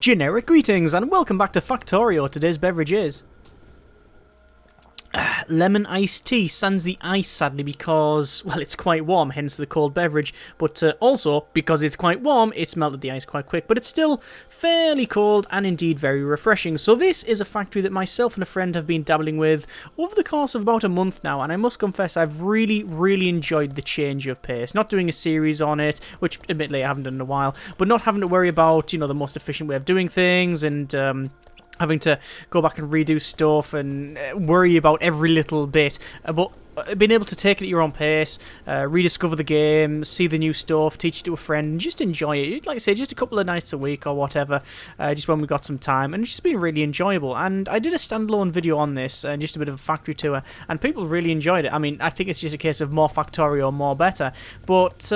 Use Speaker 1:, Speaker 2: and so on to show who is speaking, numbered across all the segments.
Speaker 1: Generic greetings and welcome back to Factorio. Today's beverage is lemon iced tea, sans the ice sadly because, well, it's quite warm, hence the cold beverage, but also because it's quite warm, it's melted the ice quite quick, but it's still fairly cold and indeed very refreshing. So this is a factory that myself and a friend have been dabbling with over the course of about a month now, and I must confess I've really enjoyed the change of pace. Not doing a series on it, which admittedly I haven't done in a while, but not having to worry about, the most efficient way of doing things and having to go back and redo stuff and worry about every little bit. But being able to take it at your own pace, rediscover the game, see the new stuff, teach it to a friend, and just enjoy it. Like I say, just a couple of nights a week or whatever, just when we got some time, and it's just been really enjoyable. And I did a standalone video on this, and just a bit of a factory tour, and people really enjoyed it. I mean, I think it's just a case of more Factorio, more better. But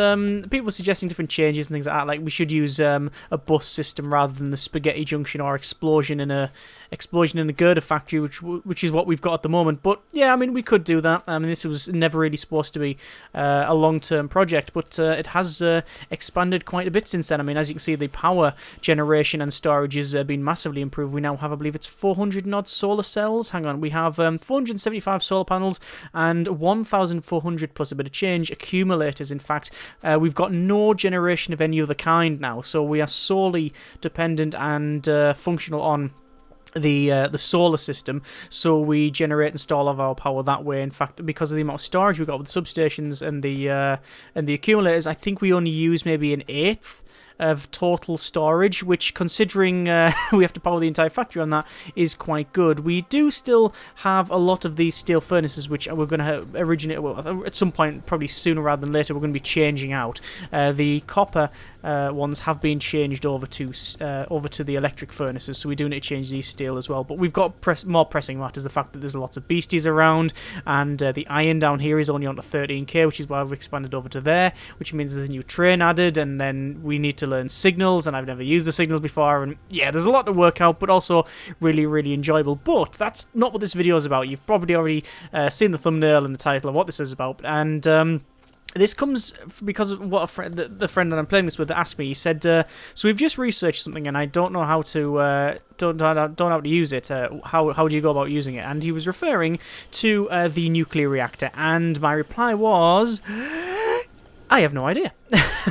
Speaker 1: people were suggesting different changes and things like that, like we should use a bus system rather than the spaghetti junction or explosion in a girder factory, which is what we've got at the moment. But yeah, I mean, we could do that. I mean, this was never really supposed to be a long-term project, but it has expanded quite a bit since then. I mean, as you can see, the power generation and storage has been massively improved. We now have, I believe it's 400 odd solar cells. Hang on, we have 475 solar panels and 1,400 plus a bit of change accumulators. In fact, we've got no generation of any other kind now, so we are solely dependent and functional on the solar system, so we generate and store all of our power that way. In fact, because of the amount of storage we've got with the substations and the accumulators, I think we only use maybe an eighth of total storage, which, considering we have to power the entire factory on that, is quite good. We do still have a lot of these steel furnaces, which we're going to originate, well, at some point, probably sooner rather than later, we're going to be changing out. The copper ones have been changed over to the electric furnaces, so we do need to change these steel as well. But we've got more pressing matters, the fact that there's lots of beasties around, and the iron down here is only on to 13k, which is why we've expanded over to there, which means there's a new train added, and then we need to learn signals, and I've never used the signals before, and yeah, there's a lot to work out, but also really enjoyable. But that's not what this video is about. You've probably already seen the thumbnail and the title of what this is about, and this comes because of what the friend that I'm playing this with asked me. He said, "So we've just researched something, and I don't know how to don't know how to use it. How do you go about using it?" And he was referring to the nuclear reactor, and my reply was, I have no idea.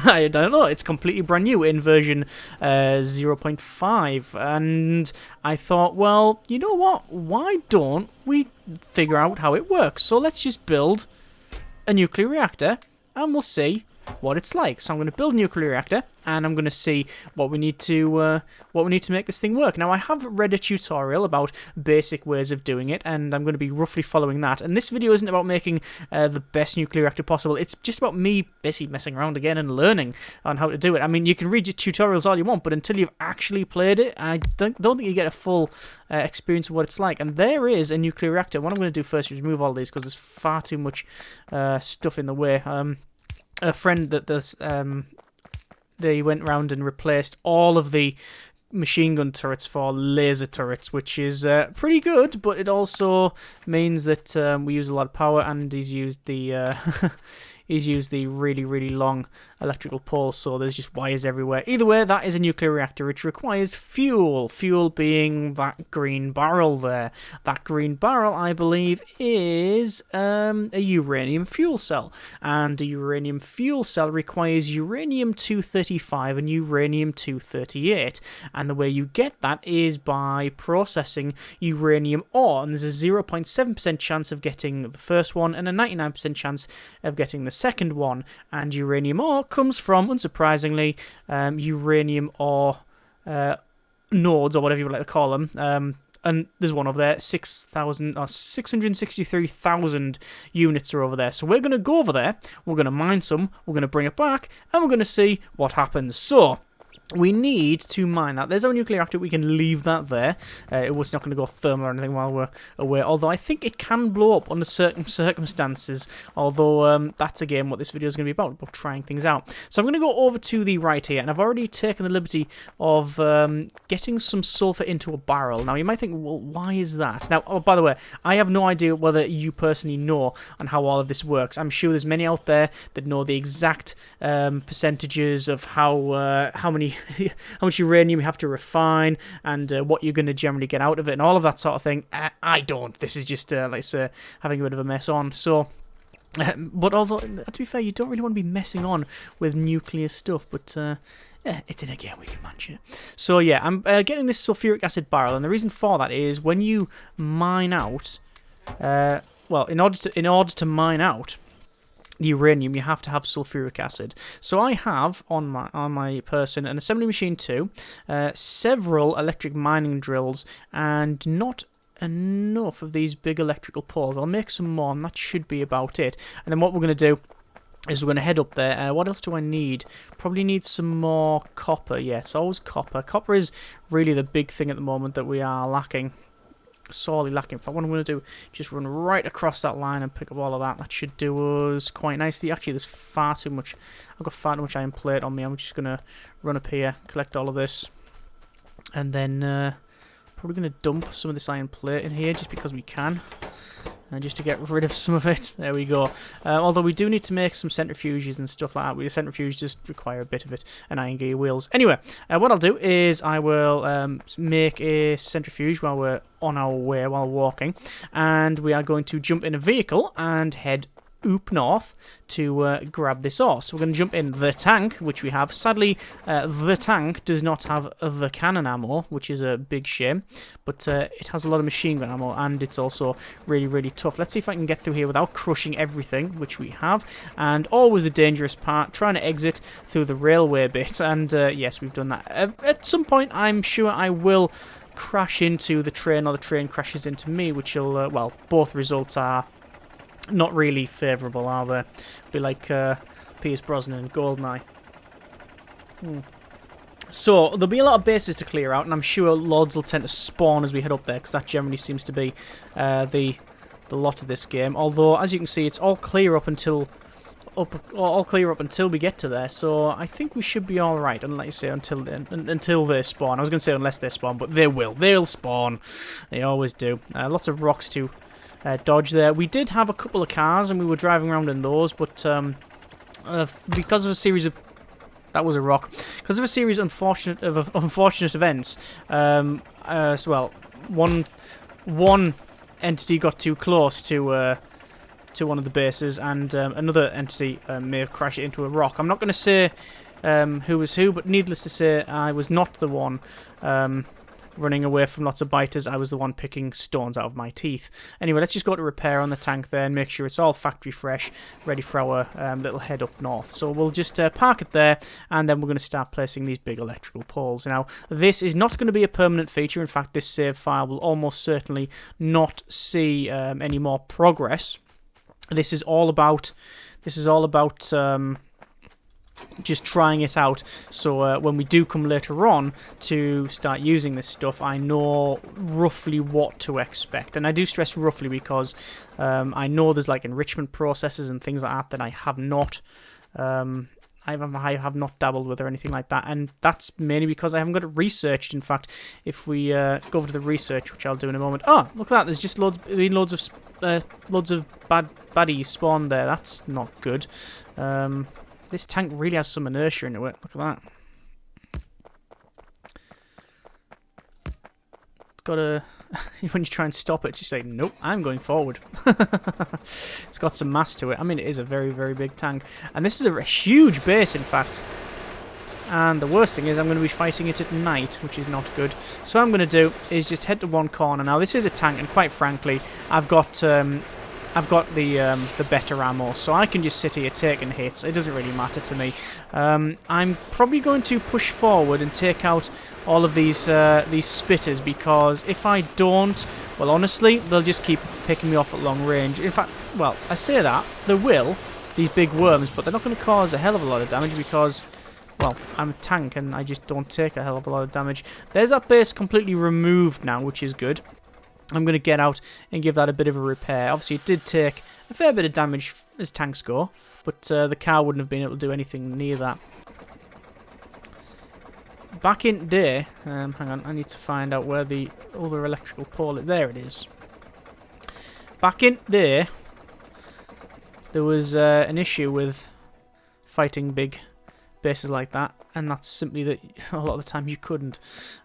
Speaker 1: I don't know. It's completely brand new in version 0.5. And I thought, well, you know what? Why don't we figure out how it works? So let's just build a nuclear reactor and we'll see what it's like. So I'm going to build a nuclear reactor, and I'm going to see what we need to make this thing work. Now, I have read a tutorial about basic ways of doing it, and I'm going to be roughly following that. And this video isn't about making the best nuclear reactor possible. It's just about me basically messing around again and learning on how to do it. I mean, you can read your tutorials all you want, but until you've actually played it, I don't think you get a full experience of what it's like. And there is a nuclear reactor. What I'm going to do first is remove all these because there's far too much stuff in the way. A friend that they went around and replaced all of the machine gun turrets for laser turrets, which is pretty good, but it also means that we use a lot of power, and he's used the really long electrical poles, so there's just wires everywhere. Either way, that is a nuclear reactor, which requires fuel. Fuel being that green barrel there. That green barrel, I believe, is a uranium fuel cell, and a uranium fuel cell requires uranium-235 and uranium-238, and the way you get that is by processing uranium ore, and there's a 0.7% chance of getting the first one and a 99% chance of getting the second one. And uranium ore comes from, unsurprisingly, uranium ore nodes, or whatever you would like to call them. And there's one over there, 663,000 units are over there. So we're going to go over there, we're going to mine some, we're going to bring it back, and we're going to see what happens. So we need to mine that. There's our nuclear reactor. We can leave that there. It was not going to go thermal or anything while we're away, although I think it can blow up under certain circumstances, although that's again what this video is going to be about trying things out. So I'm going to go over to the right here, and I've already taken the liberty of getting some sulfur into a barrel. Now you might think, well, why is that? Now, oh, by the way, I have no idea whether you personally know on how all of this works. I'm sure there's many out there that know the exact percentages of how many how much uranium you have to refine, and what you're going to generally get out of it, and all of that sort of thing. I don't. This is just, let's say, having a bit of a mess on. So, but although, to be fair, you don't really want to be messing on with nuclear stuff, but yeah, it's in a game, we can manage it. So yeah, I'm getting this sulfuric acid barrel, and the reason for that is when you mine out, well, in order to mine out the uranium, you have to have sulfuric acid. So I have on my person an assembly machine too, several electric mining drills, and not enough of these big electrical poles. I'll make some more, and that should be about it. And then what we're going to do is we're going to head up there. What else do I need? Probably need some more copper. Yeah, it's always copper. Copper is really the big thing at the moment that we are lacking. Sorely lacking. In fact, what I'm going to do, just run right across that line and pick up all of that. That should do us quite nicely. Actually, there's far too much. I've got far too much iron plate on me. I'm just going to run up here, collect all of this, and then probably going to dump some of this iron plate in here just because we can. Just to get rid of some of it. There we go. Although we do need to make some centrifuges and stuff like that. The centrifuge just require a bit of it, and iron gear wheels. Anyway, what I'll do is I will make a centrifuge while we're on our way, while walking, and we are going to jump in a vehicle and head up north to grab this ore. So we're going to jump in the tank, which we have. Sadly, the tank does not have the cannon ammo, which is a big shame, but it has a lot of machine gun ammo, and it's also really, really tough. Let's see if I can get through here without crushing everything, which we have. And always a dangerous part, trying to exit through the railway bit, and yes, we've done that. At some point, I'm sure I will crash into the train, or the train crashes into me, which will, well, both results are not really favourable, are they? Be like Pierce Brosnan and Goldeneye. So there'll be a lot of bases to clear out, and I'm sure lords will tend to spawn as we head up there, because that generally seems to be the lot of this game. Although, as you can see, it's all clear up until we get to there. So I think we should be all right, unless you say until they spawn. I was going to say unless they spawn, but they will. They'll spawn. They always do. Lots of rocks to dodge there. We did have a couple of cars, and we were driving around in those, but because of a series of... That was a rock. Because of a series of unfortunate events, well, one entity got too close to one of the bases, and another entity may have crashed into a rock. I'm not going to say who was who, but needless to say, I was not the one running away from lots of biters. I was the one picking stones out of my teeth. Anyway, let's just go to repair on the tank there and make sure it's all factory fresh, ready for our little head up north. So we'll just park it there, and then we're going to start placing these big electrical poles. Now, this is not going to be a permanent feature. In fact, this save file will almost certainly not see any more progress. This is all about just trying it out, so when we do come later on to start using this stuff, I know roughly what to expect. And I do stress roughly because I know there's like enrichment processes and things like that I have not I have not dabbled with or anything like that, and that's mainly because I haven't got it researched. In fact, if we go over to the research, which I'll do in a moment. Oh, look at that! There's just loads of baddies spawned there. That's not good. This tank really has some inertia into it. Look at that. It's got a... when you try and stop it, you say, nope, I'm going forward. It's got some mass to it. I mean, it is a very, very big tank. And this is a huge base, in fact. And the worst thing is I'm going to be fighting it at night, which is not good. So what I'm going to do is just head to one corner. Now, this is a tank, and quite frankly, I've got the better ammo, so I can just sit here taking hits. It doesn't really matter to me. I'm probably going to push forward and take out all of these spitters, because if I don't, well, honestly, they'll just keep picking me off at long range. In fact, well, I say that, they will, these big worms, but they're not going to cause a hell of a lot of damage because, well, I'm a tank and I just don't take a hell of a lot of damage. There's that base completely removed now, which is good. I'm going to get out and give that a bit of a repair. Obviously, it did take a fair bit of damage as tanks go, but the car wouldn't have been able to do anything near that. Back in day, hang on, I need to find out where the other electrical pole is. There it is. Back in day, there was an issue with fighting big bases like that, and that's simply that a lot of the time you couldn't.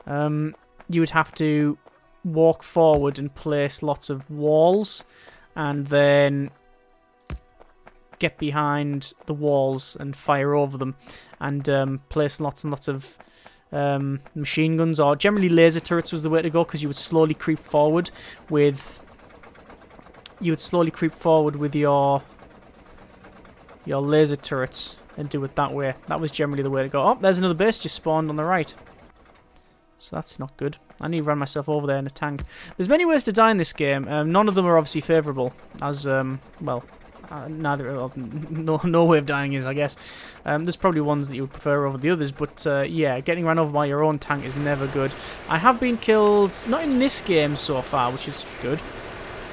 Speaker 1: You would have to walk forward and place lots of walls, and then get behind the walls and fire over them, and place lots and lots of machine guns, or generally laser turrets was the way to go, because you would slowly creep forward with your laser turrets and do it that way. That was generally the way to go. Oh, there's another base just spawned on the right. So that's not good. I need to run myself over there in a tank. There's many ways to die in this game. None of them are obviously favourable, as, well, no way of dying is, I guess. There's probably ones that you would prefer over the others, but yeah, getting run over by your own tank is never good. I have been killed, not in this game so far, which is good,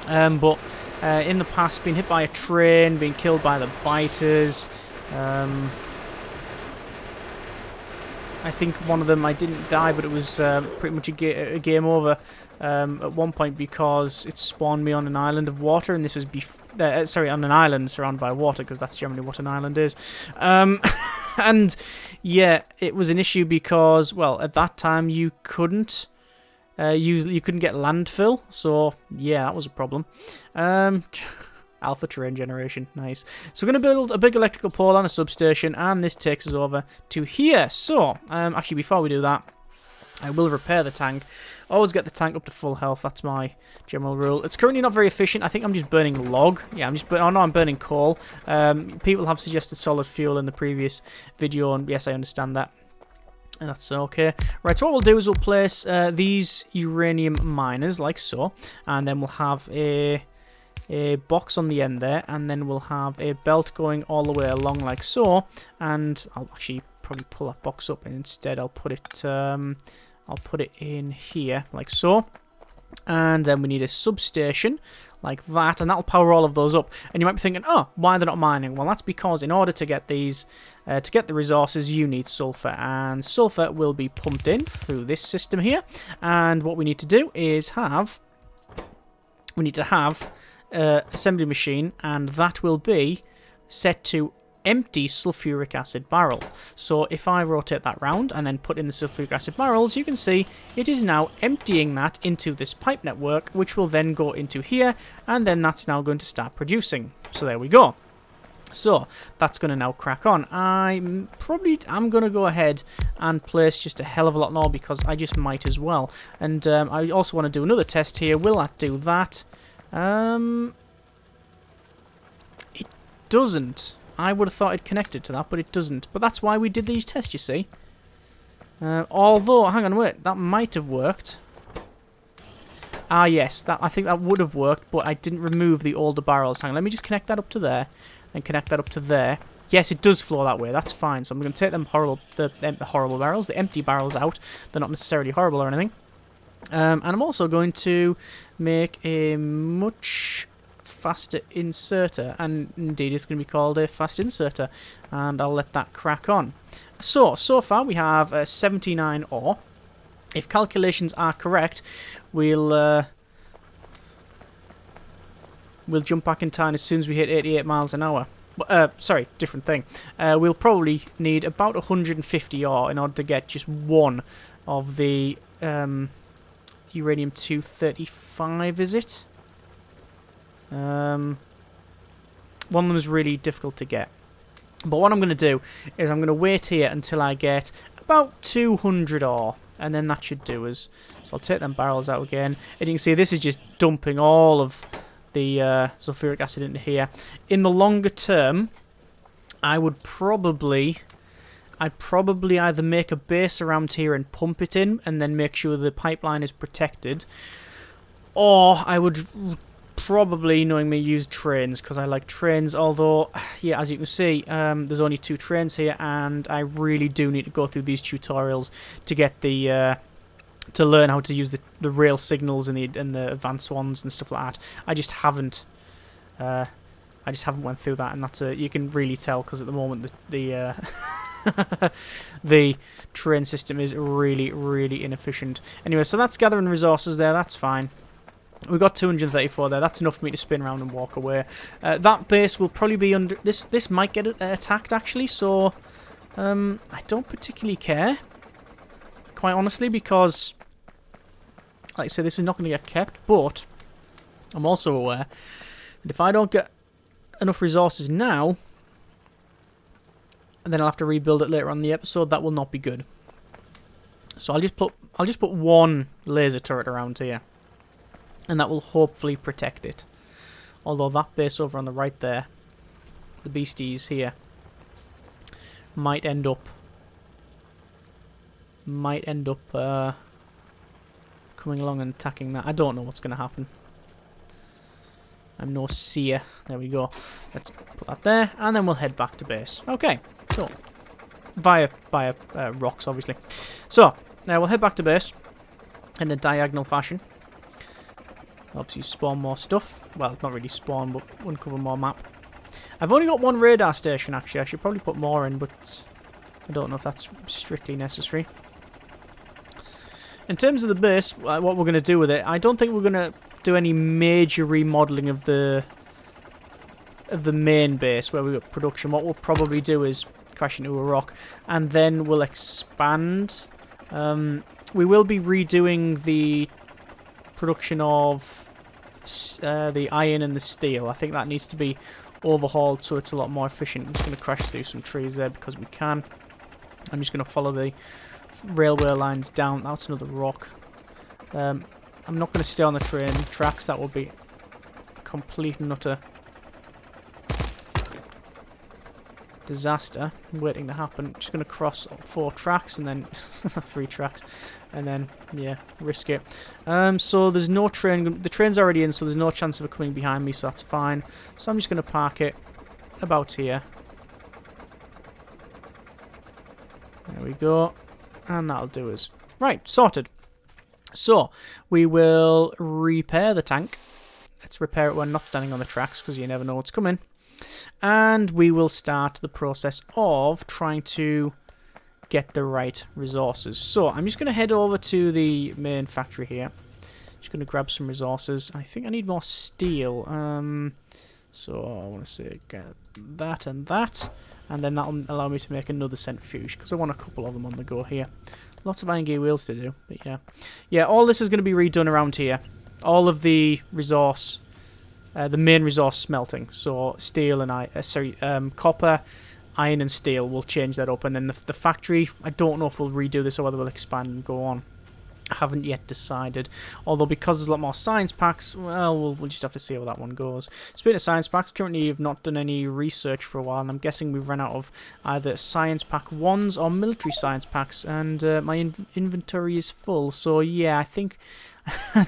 Speaker 1: but in the past, been hit by a train, been killed by the biters. I think one of them I didn't die, but it was pretty much a game over at one point, because it spawned me on an island of water, and this was sorry, on an island surrounded by water, because that's generally what an island is. And yeah, it was an issue because, well, at that time you couldn't you couldn't get landfill, so yeah, that was a problem. Alpha terrain generation, nice. So we're going to build a big electrical pole and a substation, and this takes us over to here. So, actually, before we do that, I will repair the tank. Always get the tank up to full health, that's my general rule. It's currently not very efficient. I think I'm just burning log. Yeah, I'm burning coal. People have suggested solid fuel in the previous video, and yes, I understand that. And that's okay. Right, so what we'll do is we'll place these uranium miners, like so, and then we'll have a box on the end there, and then we'll have a belt going all the way along like so, and I'll actually probably pull that box up, and instead I'll put it in here like so, and then we need a substation like that, and that'll power all of those up. And you might be thinking, oh, why they're not mining? Well, that's because in order to get these to get the resources, you need sulfur, and sulfur will be pumped in through this system here. And what we need to do is have assembly machine, and that will be set to empty sulfuric acid barrel. So if I rotate that round and then put in the sulfuric acid barrels, you can see it is now emptying that into this pipe network, which will then go into here, and then that's now going to start producing. So there we go. So that's going to now crack on. I'm going to go ahead and place just a hell of a lot more, because I just might as well. And I also want to do another test here. Will that do that? It doesn't. I would have thought it connected to that, but it doesn't. But that's why we did these tests, you see. Although, hang on, wait, that might have worked. Ah, yes, I think that would have worked, but I didn't remove the older barrels. Hang on, let me just connect that up to there, and connect that up to there. Yes, it does flow that way. That's fine. So I'm going to take them horrible barrels, the empty barrels out. They're not necessarily horrible or anything. And I'm also going to make a much faster inserter, and indeed it's going to be called a fast inserter, and I'll let that crack on. So far we have 79 ore. If calculations are correct, we'll jump back in time as soon as we hit 88 miles an hour. Sorry, different thing. We'll probably need about 150 ore in order to get just one of the uranium-235, is it? One of them is really difficult to get. But what I'm going to do is I'm going to wait here until I get about 200 ore, and then that should do us. So I'll take them barrels out again, and you can see this is just dumping all of the sulfuric acid into here. In the longer term, I'd probably either make a base around here and pump it in, and then make sure the pipeline is protected, or I would probably, knowing me, use trains, because I like trains. Although, yeah, as you can see, there's only 2 trains here, and I really do need to go through these tutorials to get the to learn how to use the rail signals and the advanced ones and stuff like that. I just haven't went through that, and that's you can really tell, because at the moment the the train system is really, really inefficient. Anyway, so that's gathering resources there. That's fine. We've got 234 there. That's enough for me to spin around and walk away. That base will probably be under... This might get attacked, actually, so... I don't particularly care, quite honestly, because, like I say, this is not going to get kept, but I'm also aware that if I don't get enough resources now, and then I'll have to rebuild it later on in the episode, that will not be good. So I'll just put one laser turret around here, and that will hopefully protect it. Although that base over on the right there, the beasties here, might end up coming along and attacking that. I don't know what's going to happen. I'm no seer. There we go. Let's put that there, and then we'll head back to base. Okay, so via rocks, obviously. So now we'll head back to base in a diagonal fashion. Obviously, spawn more stuff. Well, not really spawn, but uncover more map. I've only got one radar station, actually. I should probably put more in, but I don't know if that's strictly necessary. In terms of the base, what we're going to do with it, I don't think we're going to do any major remodeling of the main base where we've got production. What we'll probably do is crash into a rock, and then we'll expand. We will be redoing the production of the iron and the steel. I think that needs to be overhauled so it's a lot more efficient. I'm just going to crash through some trees there because we can. I'm just going to follow the railway lines down. That's another rock. I'm not going to stay on the train tracks. That will be a complete and utter disaster waiting to happen. Just going to cross 4 tracks and then 3 tracks, and then yeah, risk it. So there's no train. The train's already in, so there's no chance of it coming behind me, so that's fine. So I'm just going to park it about here. There we go, and that'll do us. Right, sorted. So we will repair the tank. Let's repair it when not standing on the tracks, because you never know what's coming. And we will start the process of trying to get the right resources. So I'm just going to head over to the main factory here. Just going to grab some resources. I think I need more steel. So I want to say get that and that. And then that'll allow me to make another centrifuge, because I want a couple of them on the go here. Lots of iron gear wheels to do, but yeah. Yeah, all this is going to be redone around here. All of the resource, the main resource smelting. So steel and copper, iron and steel, we'll change that up. And then the factory, I don't know if we'll redo this or whether we'll expand and go on. I haven't yet decided. Although because there's a lot more science packs, well, we'll just have to see how that one goes. Speaking of science packs, currently you've not done any research for a while, and I'm guessing we've run out of either science pack 1s or military science packs, and my inventory is full. So yeah, I think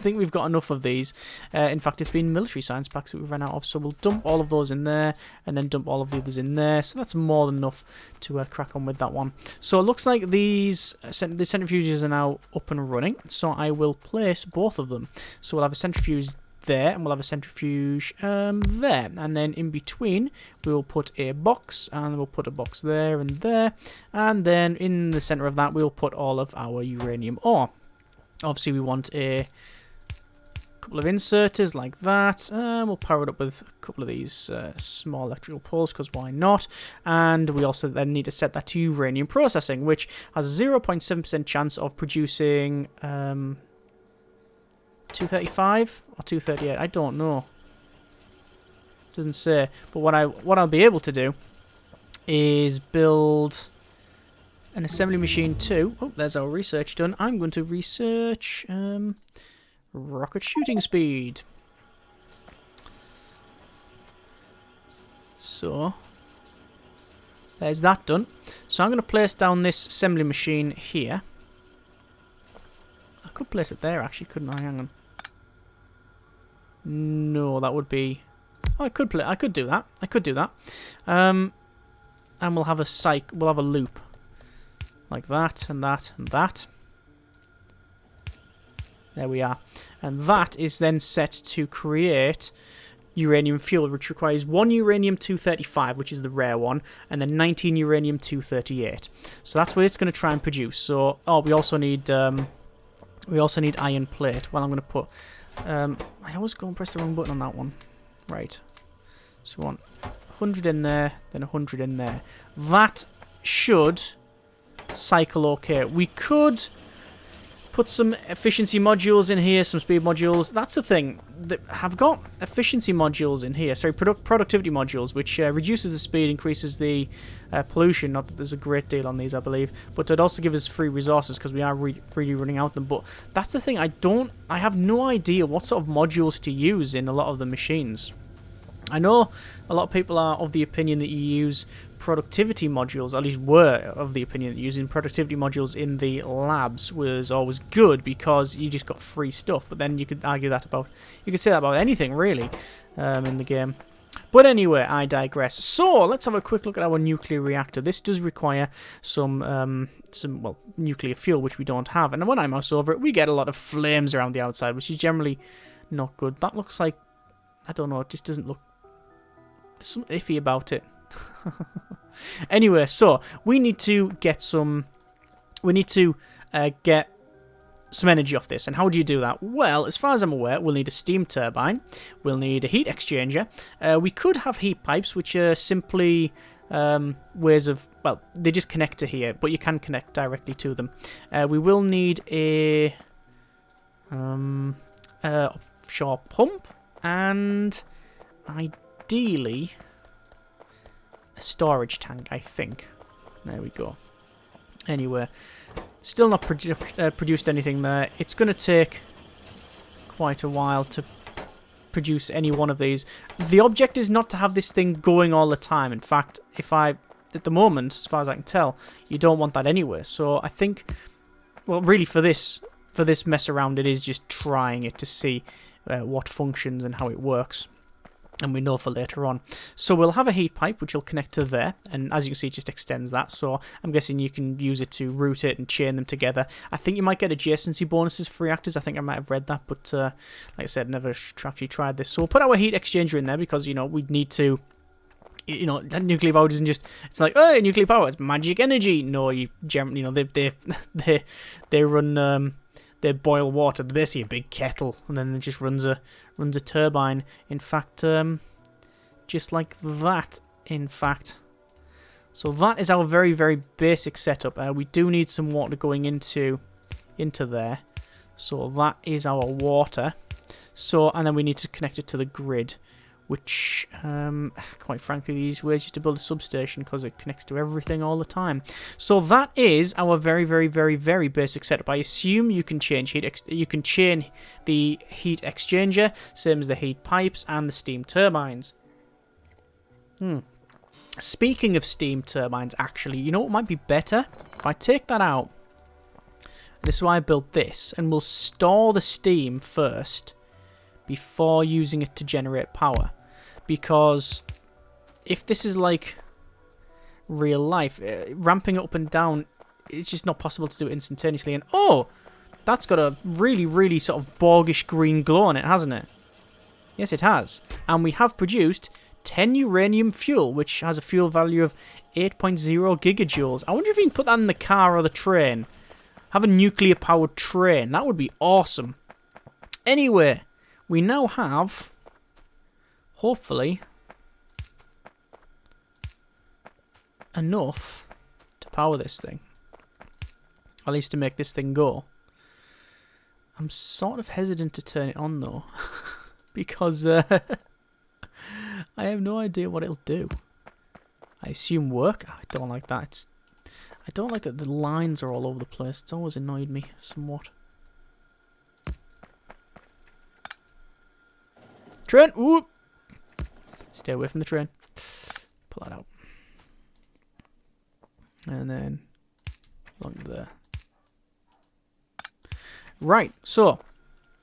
Speaker 1: we've got enough of these. In fact, it's been military science packs that we've run out of, so we'll dump all of those in there, and then dump all of the others in there. So that's more than enough to crack on with that one. So it looks like the centrifuges are now up and running, so I will place both of them. So we'll have a centrifuge there, and we'll have a centrifuge there, and then in between we will put a box, and we'll put a box there and there, and then in the center of that we'll put all of our uranium ore. Obviously we want a couple of inserters like that. We'll power it up with a couple of these small electrical poles, because why not? And we also then need to set that to uranium processing, which has a 0.7% chance of producing 235 or 238. I don't know. Doesn't say. But what I'll be able to do is build an assembly machine too. Oh, there's our research done. I'm going to research rocket shooting speed. So there's that done. So I'm going to place down this assembly machine here. I could place it there actually, couldn't I? Hang on. No, that would be. Oh, I could do that. I could do that. And we'll have we'll have a loop. Like that, and that, and that. There we are. And that is then set to create uranium fuel, which requires 1 uranium-235, which is the rare one, and then 19 uranium-238. So that's what it's going to try and produce. So, oh, we also need iron plate. Well, I'm going to put. I always go and press the wrong button on that one. Right. So we want 100 in there, then 100 in there. That should cycle okay. We could put some efficiency modules in here, some speed modules. That's the thing. I've got efficiency modules in here. Sorry, productivity modules, which reduces the speed, increases the pollution. Not that there's a great deal on these, I believe. But it also gives us free resources because we are really running out of them. But that's the thing. I have no idea what sort of modules to use in a lot of the machines. I know a lot of people are of the opinion that you use productivity modules, at least were of the opinion that using productivity modules in the labs was always good because you just got free stuff. But then you could argue that about, you could say that about anything really in the game. But anyway, I digress. So let's have a quick look at our nuclear reactor. This does require some nuclear fuel, which we don't have. And when I mouse over it, we get a lot of flames around the outside, which is generally not good. That looks like, I don't know, it just doesn't look. There's something iffy about it. Anyway, so we need to get some. We need to get some energy off this. And how do you do that? Well, as far as I'm aware, we'll need a steam turbine. We'll need a heat exchanger. We could have heat pipes, which are simply ways of. Well, they just connect to here, but you can connect directly to them. We will need a offshore pump and ideally a storage tank, I think. There we go. Anyway, still not produced anything there. It's going to take quite a while to produce any one of these. The object is not to have this thing going all the time. In fact, at the moment, as far as I can tell, you don't want that anyway. So I think, well, really for this mess around, it is just trying it to see what functions and how it works. And we know for later on. So we'll have a heat pipe which will connect to there, and as you can see it just extends that, so I'm guessing you can use it to route it and chain them together. I think you might get adjacency bonuses for reactors. I think I might have read that, but like I said, never actually tried this. So we'll put our heat exchanger in there because, you know, we need to, you know, nuclear power isn't just, it's like, oh, nuclear power, it's magic energy. No, you know, they run they boil water. They're basically a big kettle, and then it just runs a turbine. In fact, just like that. In fact, so that is our very, very basic setup. We do need some water going into there. So that is our water. So, and then we need to connect it to the grid, which, quite frankly, the easiest way is just to build a substation because it connects to everything all the time. So that is our very, very, very, very basic setup. I assume you can change you can chain the heat exchanger, same as the heat pipes and the steam turbines. Speaking of steam turbines, actually, you know what might be better? If I take that out, this is why I built this, and we'll store the steam first before using it to generate power. Because if this is like real life, ramping it up and down, it's just not possible to do it instantaneously. And oh, that's got a really, really sort of borgish green glow on it, hasn't it? Yes, it has. And we have produced 10 uranium fuel, which has a fuel value of 8.0 gigajoules. I wonder if you can put that in the car or the train. Have a nuclear-powered train. That would be awesome. Anyway, we now have, hopefully, enough to power this thing. At least to make this thing go. I'm sort of hesitant to turn it on, though. Because I have no idea what it'll do. I assume work. I don't like that. I don't like that the lines are all over the place. It's always annoyed me somewhat. Train! Whoop! Stay away from the train. Pull that out. And then along there. Right, so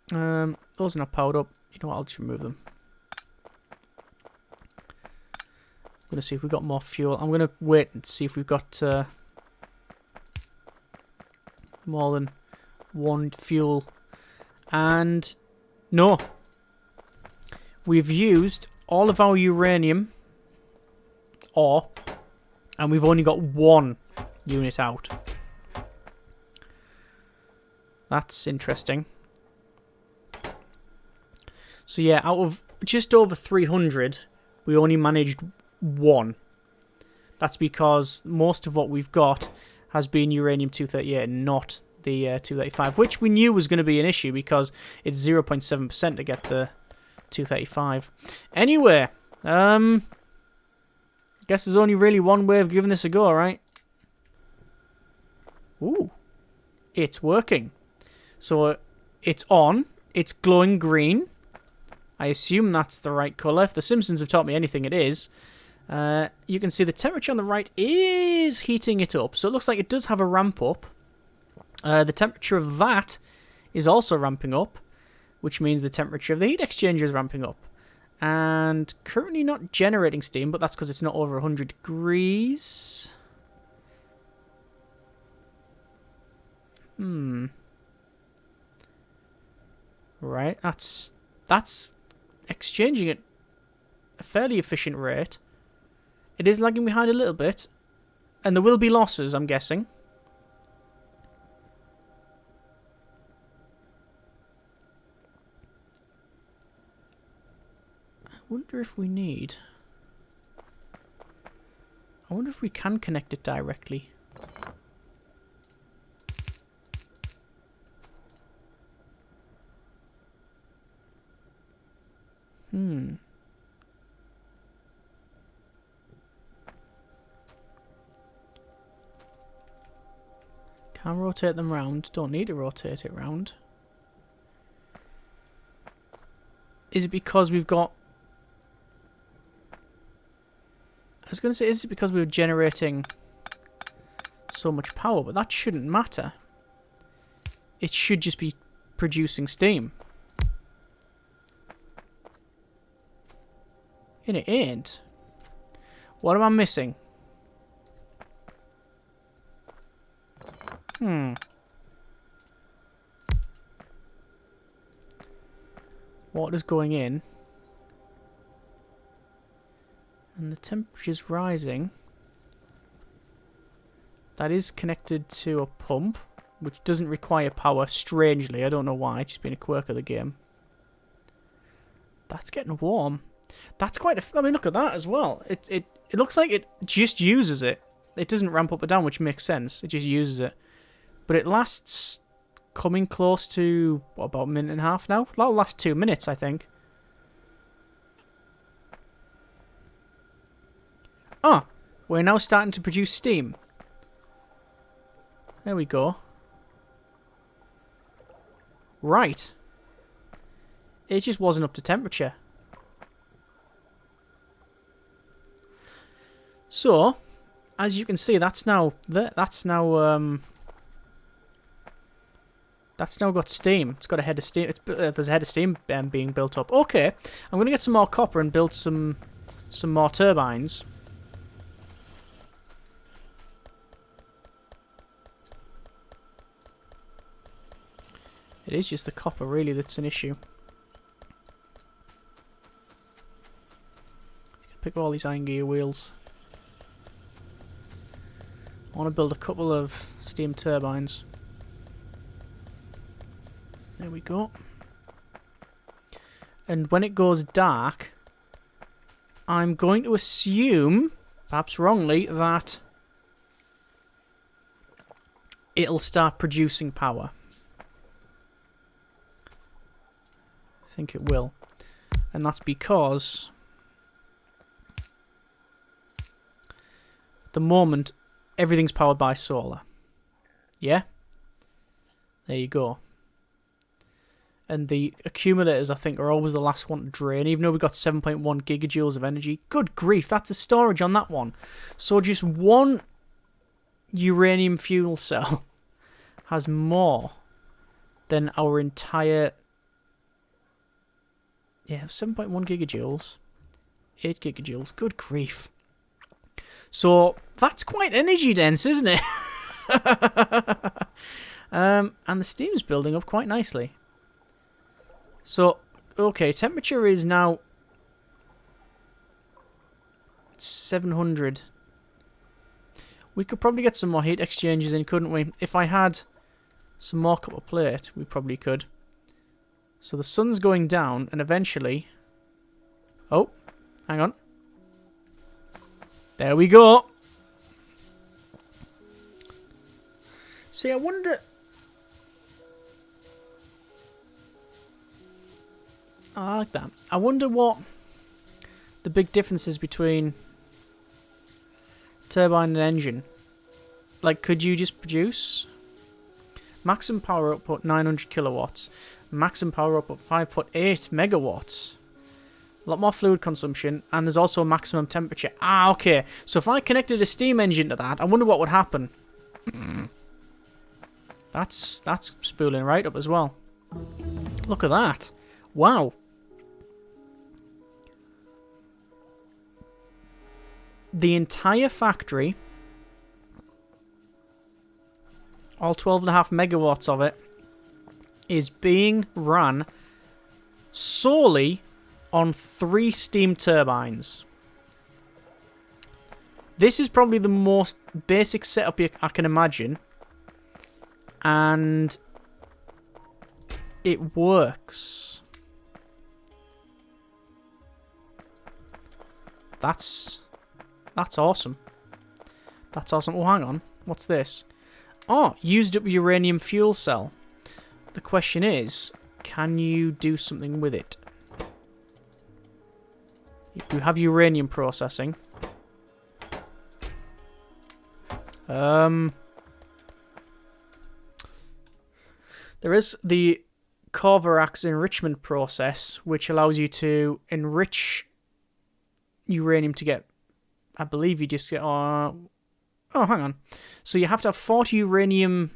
Speaker 1: those are not powered up. You know what, I'll just remove them. I'm going to see if we've got more fuel. I'm going to wait and see if we've got more than one fuel. And no. We've used all of our uranium ore, and we've only got one unit out. That's interesting. So yeah, out of just over 300, we only managed one. That's because most of what we've got has been uranium-238, not the 235, which we knew was going to be an issue because it's 0.7% to get the 235. Anyway, guess there's only really one way of giving this a go, right? Ooh, it's working. So it's on. It's glowing green. I assume that's the right colour. If the Simpsons have taught me anything, it is. You can see the temperature on the right is heating it up. So it looks like it does have a ramp up. The temperature of that is also ramping up, which means the temperature of the heat exchanger is ramping up. And currently not generating steam, but that's because it's not over 100 degrees. Right, that's exchanging at a fairly efficient rate. It is lagging behind a little bit, and there will be losses, I'm guessing. I wonder if we need... I wonder if we can connect it directly. Can rotate them round. Don't need to rotate it round. Is it because we've got... I was going to say, is it because we were generating so much power? But that shouldn't matter. It should just be producing steam. And it ain't. What am I missing? Water's going in. And the temperature's rising. That is connected to a pump, which doesn't require power, strangely. I don't know why, it's just been a quirk of the game. That's getting warm. That's quite a... I mean, look at that as well. It looks like it just uses it. It doesn't ramp up or down, which makes sense. It just uses it. But it lasts coming close to, what, about a minute and a half now? That'll last 2 minutes, I think. Ah, we're now starting to produce steam. There we go. Right. It just wasn't up to temperature. So, as you can see, that's now got steam. It's got a head of steam. There's a head of steam being built up. Okay, I'm going to get some more copper and build some more turbines. It is just the copper, really, that's an issue. Pick up all these iron gear wheels. I want to build a couple of steam turbines. There we go. And when it goes dark, I'm going to assume, perhaps wrongly, that it'll start producing power. I think it will. And that's because at the moment everything's powered by solar. Yeah? There you go. And the accumulators, I think, are always the last one to drain, even though we've got 7.1 gigajoules of energy. Good grief, that's a storage on that one. So just one uranium fuel cell has more than our entire... Yeah, 7.1 gigajoules. 8 gigajoules. Good grief. So that's quite energy dense, isn't it? And the steam's building up quite nicely. So, okay, temperature is now 700. We could probably get some more heat exchangers in, couldn't we? If I had some more copper plate, we probably could. So the sun's going down, and eventually... Oh, hang on. There we go. See, I wonder... I like that. I wonder what the big difference is between turbine and engine. Like, could you just produce maximum power output 900 kilowatts, maximum power output 5.8 megawatts, a lot more fluid consumption, and there's also a maximum temperature. Ah, okay. So if I connected a steam engine to that, I wonder what would happen. That's spooling right up as well. Look at that. Wow. The entire factory, all 12.5 megawatts of it, is being run solely on 3 steam turbines. This is probably the most basic setup I can imagine. And it works. That's awesome. That's awesome. Oh, hang on. What's this? Oh, used up uranium fuel cell. The question is, can you do something with it? You have uranium processing. There is the Beverage Enrichment Process, which allows you to enrich uranium to get... I believe you just get... oh, hang on. So you have to have 40 uranium...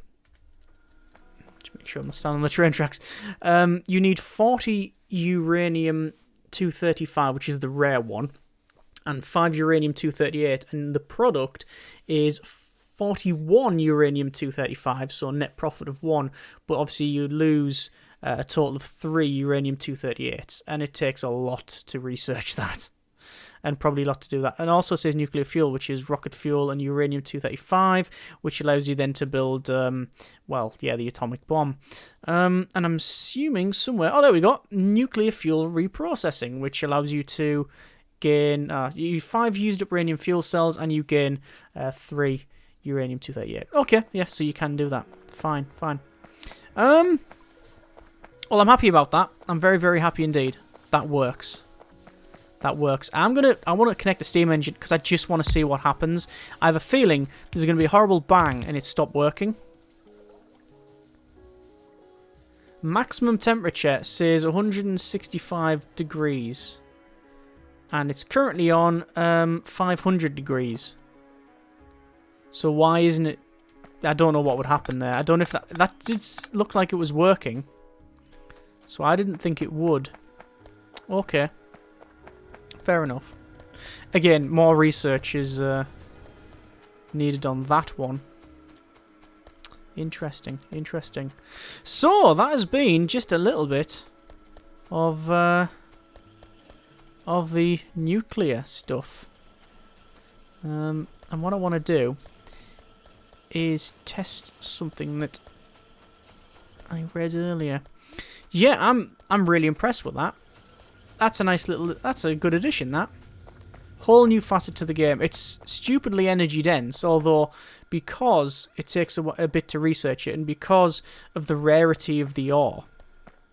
Speaker 1: Just make sure I'm not standing on the train tracks. You need 40 uranium-235, which is the rare one, and 5 uranium-238, and the product is 41 uranium-235, so net profit of 1, but obviously you lose a total of 3 uranium-238s, and it takes a lot to research that. And probably a lot to do that. And also says nuclear fuel, which is rocket fuel and uranium-235, which allows you then to build, well, yeah, the atomic bomb. And I'm assuming somewhere... Oh, there we go. Nuclear fuel reprocessing, which allows you to gain 5 used up uranium fuel cells, and you gain 3 uranium-238. Okay, yeah, so you can do that. Fine, fine. Well, I'm happy about that. I'm very, very happy indeed. That works. That works. I want to connect the steam engine because I just want to see what happens. I have a feeling there's going to be a horrible bang and it stopped working. Maximum temperature says 165 degrees. And it's currently on 500 degrees. So why isn't it... I don't know what would happen there. I don't know if that did look like it was working. So I didn't think it would. Okay. Fair enough. Again, more research is needed on that one. Interesting, interesting. So, that has been just a little bit of the nuclear stuff. And what I want to do is test something that I read earlier. Yeah, I'm really impressed with that. That's a nice little... That's a good addition, that. Whole new facet to the game. It's stupidly energy dense, although because it takes a bit to research it, and because of the rarity of the ore,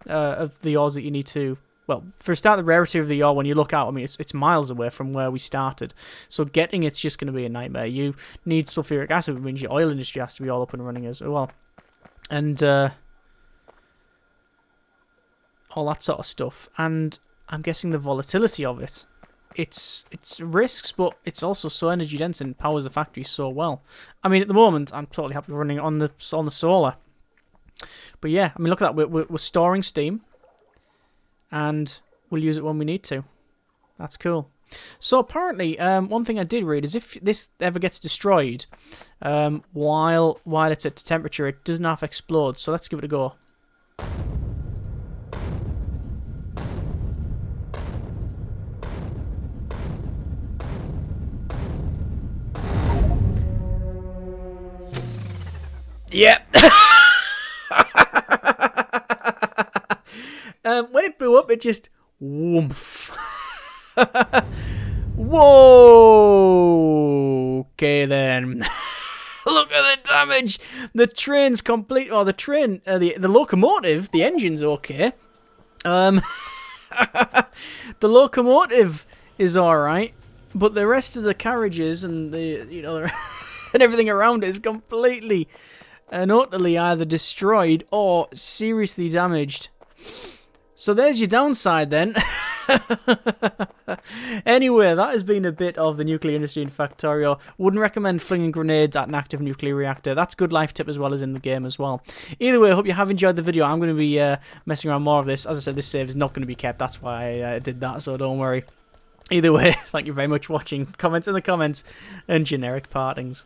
Speaker 1: of the ores that you need to... Well, for a start, the rarity of the ore, when you look out, I mean, it's miles away from where we started. So getting it's just going to be a nightmare. You need sulfuric acid, which means your oil industry has to be all up and running as well. And all that sort of stuff. And I'm guessing the volatility of it. It's risks, but it's also so energy dense and powers the factory so well. I mean, at the moment, I'm totally happy running on the solar. But yeah, I mean, look at that. We're storing steam, and we'll use it when we need to. That's cool. So apparently, one thing I did read is if this ever gets destroyed, while it's at the temperature, it doesn't have to explode. So let's give it a go. Yep. When it blew up, it just woomph. Whoa. Okay then. Look at the damage. The train's complete. Or the train, the locomotive, the engine's okay. The locomotive is all right, but the rest of the carriages and the and everything around it is completely and utterly either destroyed or seriously damaged. So there's your downside then. Anyway, that has been a bit of the nuclear industry in Factorio. Wouldn't recommend flinging grenades at an active nuclear reactor. That's a good life tip as well as in the game as well. Either way, I hope you have enjoyed the video. I'm going to be messing around more of this. As I said, this save is not going to be kept. That's why I did that, so don't worry. Either way, thank you very much for watching. Comments in the comments and generic partings.